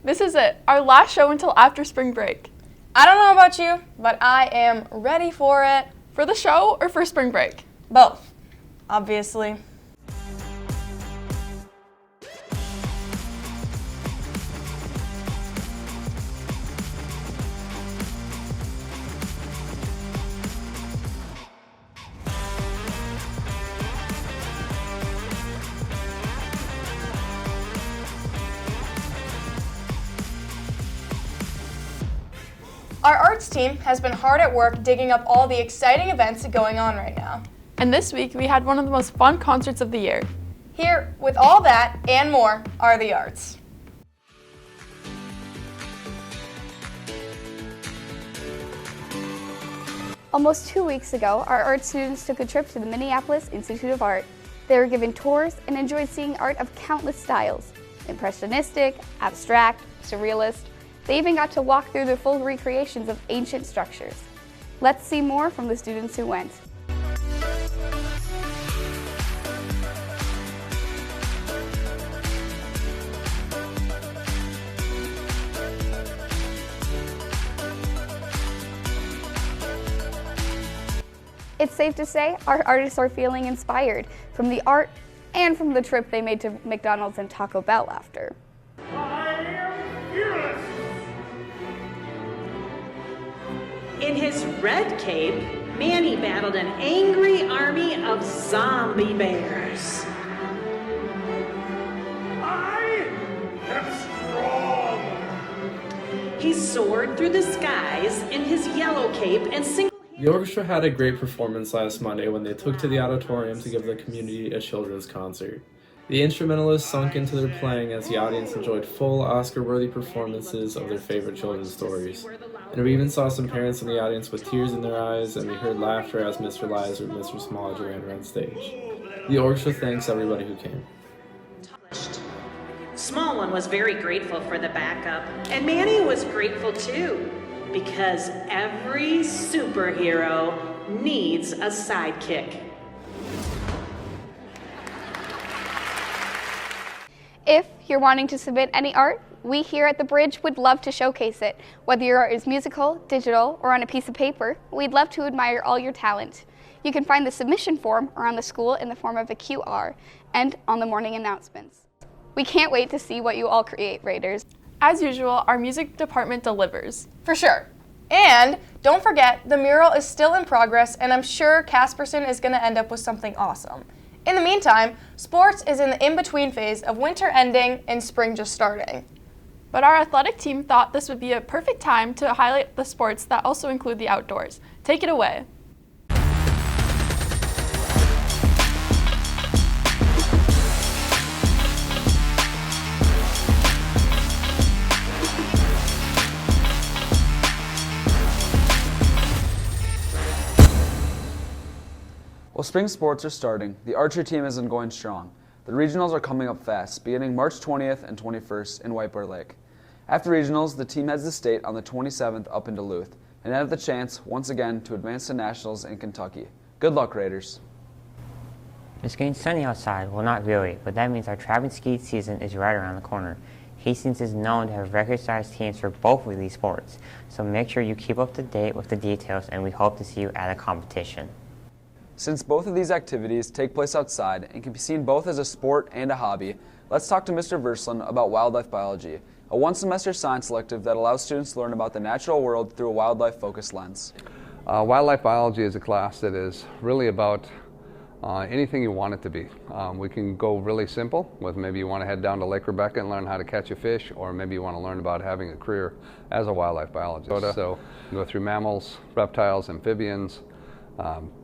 This is it, our last show until after spring break. I don't know about you, but I am ready for it. For the show or for spring break? Both, obviously. Our arts team has been hard at work digging up all the exciting events going on right now. And this week we had one of the most fun concerts of the year. Here, with all that and more, are the arts. Almost 2 weeks ago, our art students took a trip to the Minneapolis Institute of Art. They were given tours and enjoyed seeing art of countless styles: impressionistic, abstract, surrealist. They even got to walk through the full recreations of ancient structures. Let's see more from the students who went. It's safe to say our artists are feeling inspired from the art and from the trip they made to McDonald's and Taco Bell after. I am fearless! In his red cape, Manny battled an angry army of zombie bears. I am strong! He soared through the skies in his yellow cape and The orchestra had a great performance last Monday when they took to the auditorium to give the community a children's concert. The instrumentalists sunk into their playing as the audience enjoyed full Oscar-worthy performances of their favorite children's stories. And we even saw some parents in the audience with tears in their eyes, and we heard laughter as Mr. Lizer and Mr. Smallage ran around stage. The orchestra thanks everybody who came. Small One was very grateful for the backup, and Manny was grateful too, because every superhero needs a sidekick. If you're wanting to submit any art, we here at The Bridge would love to showcase it. Whether your art is musical, digital, or on a piece of paper, we'd love to admire all your talent. You can find the submission form around the school in the form of a QR and on the morning announcements. We can't wait to see what you all create, Raiders. As usual, our music department delivers. For sure. And don't forget, the mural is still in progress, and I'm sure Casperson is going to end up with something awesome. In the meantime, sports is in the in-between phase of winter ending and spring just starting. But our athletic team thought this would be a perfect time to highlight the sports that also include the outdoors. Take it away. Well, spring sports are starting. The archery team has been going strong. The regionals are coming up fast, beginning March 20th and 21st in White Bear Lake. After regionals, the team heads to state on the 27th up in Duluth, and have the chance, once again, to advance to nationals in Kentucky. Good luck, Raiders. It's getting sunny outside. Well, not really, but that means our traveling ski season is right around the corner. Hastings is known to have record-sized teams for both of these sports, so make sure you keep up to date with the details, and we hope to see you at a competition. Since both of these activities take place outside and can be seen both as a sport and a hobby, let's talk to Mr. Versland about wildlife biology, a one-semester science elective that allows students to learn about the natural world through a wildlife-focused lens. Wildlife biology is a class that is really about anything you want it to be. We can go really simple with maybe you want to head down to Lake Rebecca and learn how to catch a fish, or maybe you want to learn about having a career as a wildlife biologist. So you go through mammals, reptiles, amphibians,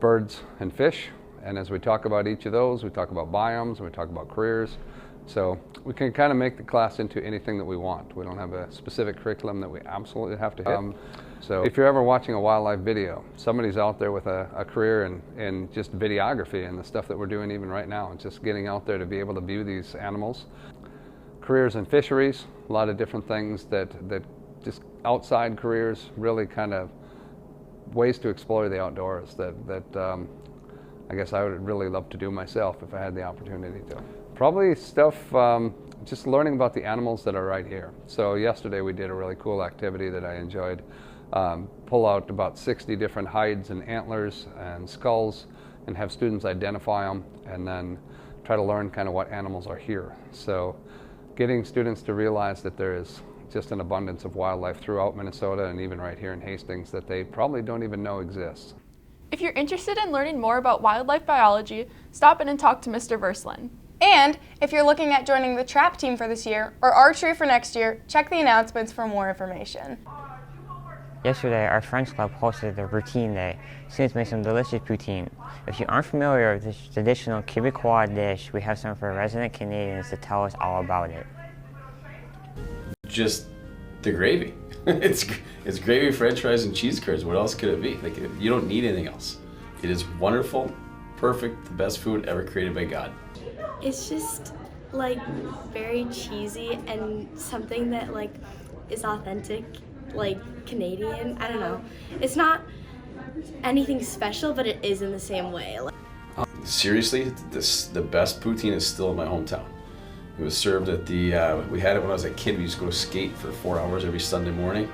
birds and fish, and as we talk about each of those, we talk about biomes, we talk about careers, so we can kind of make the class into anything that we want. We don't have a specific curriculum that we absolutely have to hit. So if you're ever watching a wildlife video, somebody's out there with a career in just videography and the stuff that we're doing even right now, and just getting out there to be able to view these animals. Careers in fisheries, a lot of different things that just outside careers, really kind of ways to explore the outdoors that I guess I would really love to do myself if I had the opportunity to. Probably stuff just learning about the animals that are right here. So yesterday we did a really cool activity that I enjoyed. Pull out about 60 different hides and antlers and skulls and have students identify them, and then try to learn kind of what animals are here. So getting students to realize that there is just an abundance of wildlife throughout Minnesota and even right here in Hastings that they probably don't even know exists. If you're interested in learning more about wildlife biology, stop in and talk to Mr. Versland. And if you're looking at joining the trap team for this year or archery for next year, check the announcements for more information. Yesterday, our French club hosted their poutine day. Students made some delicious poutine. If you aren't familiar with this traditional Quebecois dish, we have some of our resident Canadians to tell us all about it. Just the gravy. It's gravy, French fries, and cheese curds. What else could it be? Like, you don't need anything else. It is wonderful, perfect, the best food ever created by God. It's just like very cheesy and something that like is authentic, like Canadian. I don't know. It's not anything special, but it is in the same way. Seriously, the best poutine is still in my hometown. It was served at the, we had it when I was a kid. We used to go skate for 4 hours every Sunday morning.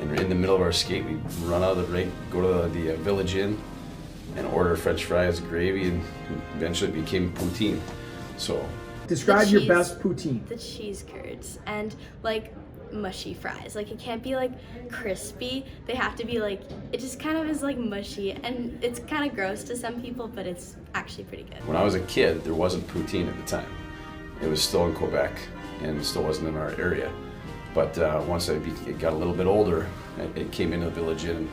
And in the middle of our skate, we'd run out of the rink, go to the Village Inn, and order French fries, gravy, and eventually it became poutine. So, describe your best poutine. The cheese curds and like mushy fries. Like it can't be like crispy. They have to be like, it just kind of is like mushy, and it's kind of gross to some people, but it's actually pretty good. When I was a kid, there wasn't poutine at the time. It was still in Quebec, and it still wasn't in our area. But once it got a little bit older, it came into the Village Inn.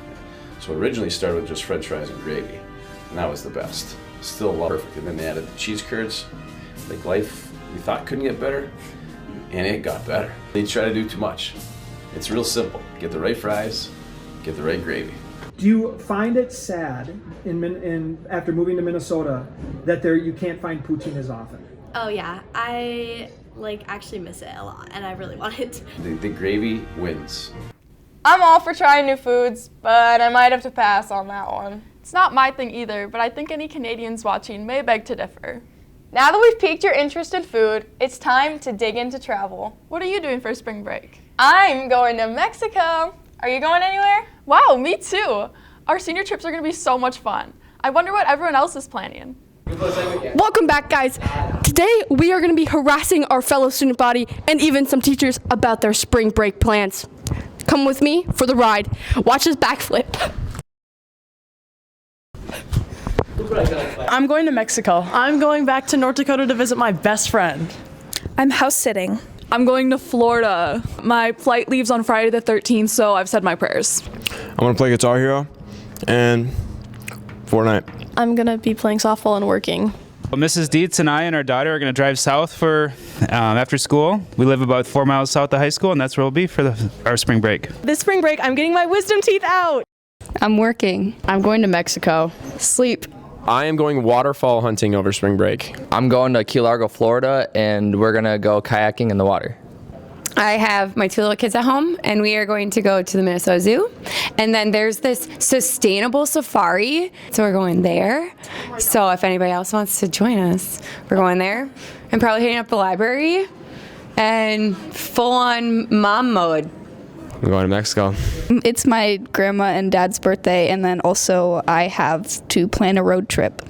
So it originally started with just French fries and gravy, and that was the best. Still perfect. And then they added the cheese curds. Like life, we thought couldn't get better, and it got better. They try to do too much. It's real simple. Get the right fries, get the right gravy. Do you find it sad after moving to Minnesota that you can't find poutine as often? Oh yeah, I like actually miss it a lot, and I really want it. The gravy wins. I'm all for trying new foods, but I might have to pass on that one. It's not my thing either, but I think any Canadians watching may beg to differ. Now that we've piqued your interest in food, it's time to dig into travel. What are you doing for spring break? I'm going to Mexico. Are you going anywhere? Wow, me too. Our senior trips are going to be so much fun. I wonder what everyone else is planning. Welcome back, guys. Today we are going to be harassing our fellow student body and even some teachers about their spring break plans. Come with me for the ride. Watch this backflip. I'm going to Mexico. I'm going back to North Dakota to visit my best friend. I'm house sitting. I'm going to Florida. My flight leaves on Friday the 13th, so I've said my prayers. I'm going to play Guitar Hero and Fortnite. I'm going to be playing softball and working. Well, Mrs. Dietz and I and our daughter are going to drive south for after school. We live about 4 miles south of high school, and that's where we'll be for our spring break. This spring break, I'm getting my wisdom teeth out. I'm working. I'm going to Mexico. Sleep. I am going waterfall hunting over spring break. I'm going to Key Largo, Florida, and we're going to go kayaking in the water. I have my 2 little kids at home, and we are going to go to the Minnesota Zoo. And then there's this sustainable safari, so we're going there. So if anybody else wants to join us, we're going there. And probably hitting up the library and full-on mom mode. I'm going to Mexico. It's my grandma and dad's birthday, and then also I have to plan a road trip.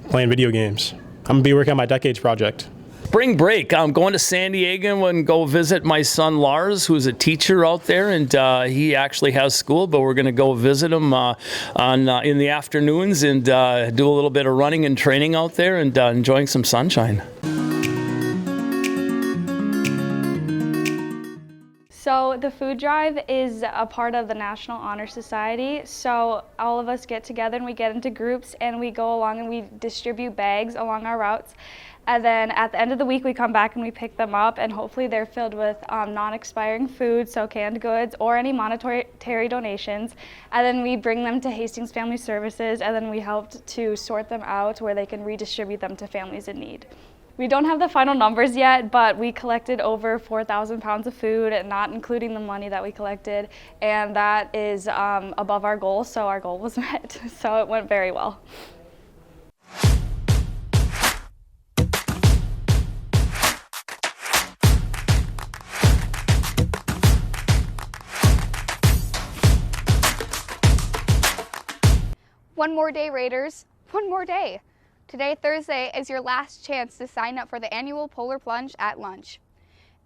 Playing video games. I'm going to be working on my Decades project. Spring break, I'm going to San Diego and go visit my son Lars, who's a teacher out there, and he actually has school, but we're going to go visit him in the afternoons and do a little bit of running and training out there and enjoying some sunshine. So the food drive is a part of the National Honor Society. So all of us get together and we get into groups and we go along and we distribute bags along our routes. And then at the end of the week, we come back and we pick them up, and hopefully they're filled with non-expiring food, so canned goods, or any monetary donations. And then we bring them to Hastings Family Services, and then we helped to sort them out where they can redistribute them to families in need. We don't have the final numbers yet, but we collected over 4,000 pounds of food, not including the money that we collected, and that is above our goal, so our goal was met. So it went very well. One more day, Raiders. One more day. Today, Thursday, is your last chance to sign up for the annual Polar Plunge at lunch.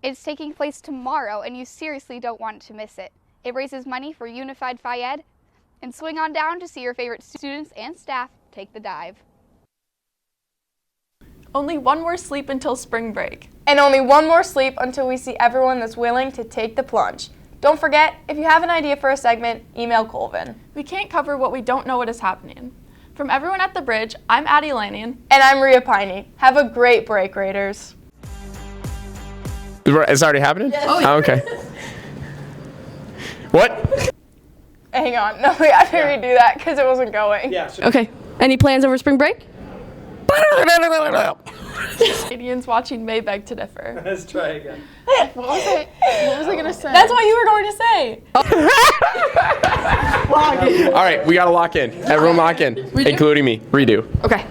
It's taking place tomorrow, and you seriously don't want to miss it. It raises money for Unified Phi Ed, and swing on down to see your favorite students and staff take the dive. Only one more sleep until spring break. And only one more sleep until we see everyone that's willing to take the plunge. Don't forget, if you have an idea for a segment, email Colvin. We can't cover what we don't know what is happening. From everyone at the bridge, I'm Addie Lanning. And I'm Rhea Piney. Have a great break, Raiders. It's already happening? Yes. Oh, okay. What? Hang on. No, we have to redo that because it wasn't going. Yeah. Okay. Any plans over spring break? Canadians watching may beg to differ. Let's try again. What was I gonna say? That's what you were going to say. All right, we gotta lock in. Everyone lock in, including me. Redo. Okay.